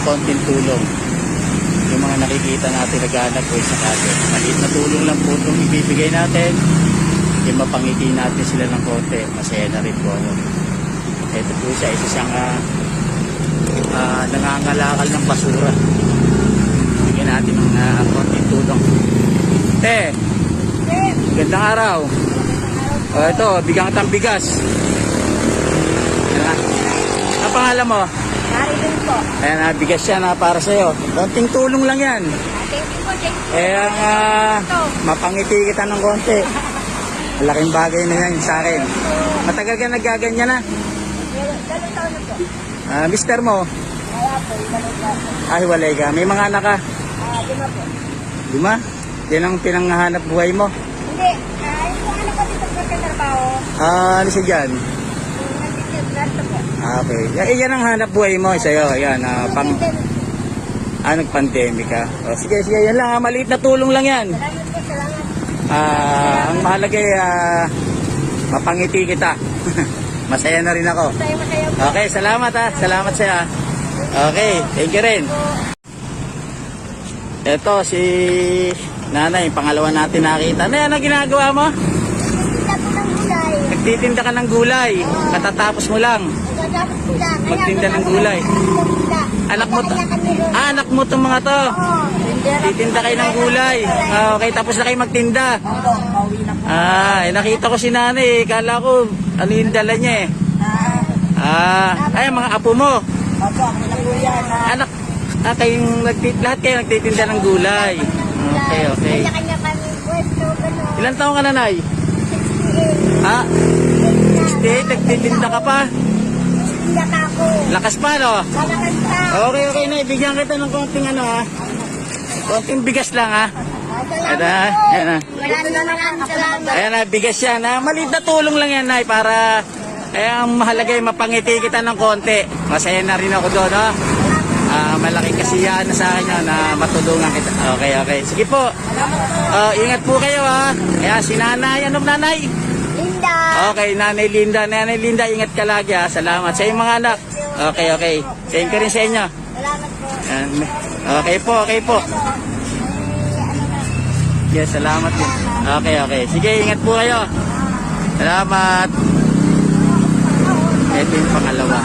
konting tulong. Yung mga nakikita natin naghahanap po sa katin. Maliit na tulong lang po itong ibibigay natin. Yung mapangiti natin sila ng konti. Masaya na rin po. Ito po siya, isa siyang nangangalakal ng basura. Bigyan natin ng konting tulong. Gandang araw. Ito, bigyan kitang bigas. Ang pangalan mo? Marilyn po. Ayan, bigas yan para sa'yo. Konting tulong lang yan. Thank you po, thank you. Kaya mapangiti kita ng konti. Malaking bagay na yan sa akin. Matagal ka nagaganyan na? Dalawang taon na po. Mister mo? Wala po, ibalog na. Hiwalay ka. May mga anak ka? 5 po. 5? Yan ang pinanghahanap buhay mo? Hindi, yung po anak ko dito po sa trabaho. Ano siya dyan? Nandito po. Okay. Yan ang hanap buhay mo sa'yo. Yan, nagpandemic ka. Sige, yan lang. Maliit na tulong lang yan. Salamat po, salamat. Ang mahalaga mapangiti kita. Masaya na rin ako. Masaya po. Okay, salamat Salamat sa'yo. Okay, thank you rin. Ito si nanay, pangalawa natin nakita. Ano ginagawa mo? Nagtitinda po ng gulay. Nagtitinda ka ng gulay. Katatapos mo lang. Nagtatapos po lang. Magtinda ng gulay. Anak mo anak mo itong mga to. Titinda kayo ng gulay. Okay, tapos na kayo magtinda. Nakita ko si nanay. Kala ko, ano yung dala niya mga apo mo. Anak, kayong lahat kayo nagtitinda ng gulay. Okay. Kanya-kanya kami pwesto. Ilan taong ka na, Nay? 68, nagtitinda ka pa. Nagtitinda ka ako. Lakas pa, no? Malakas pa. Okay, Nay. Bigyan kita ng konting konting bigas lang, Salamat po. Maraming salamat. Ayan, bigas yan. Maliit na tulong lang yan, Nay, para ang mahalaga mapangiti kita ng konti. Masaya na rin ako doon, no? Malaking kasiyahan na sa akin yun, na matulungan kita. Okay. Sige po. Ingat po kayo, Kaya si nanay, anong nanay? Linda. Okay, Nanay Linda. Nanay Linda, ingat ka lagi, Salamat sa iyong mga anak. Okay. Thank you rin sa inyo. Salamat po. Okay po. Yes, salamat din. Okay. Sige, ingat po kayo. Salamat. Ito yung pangalawa.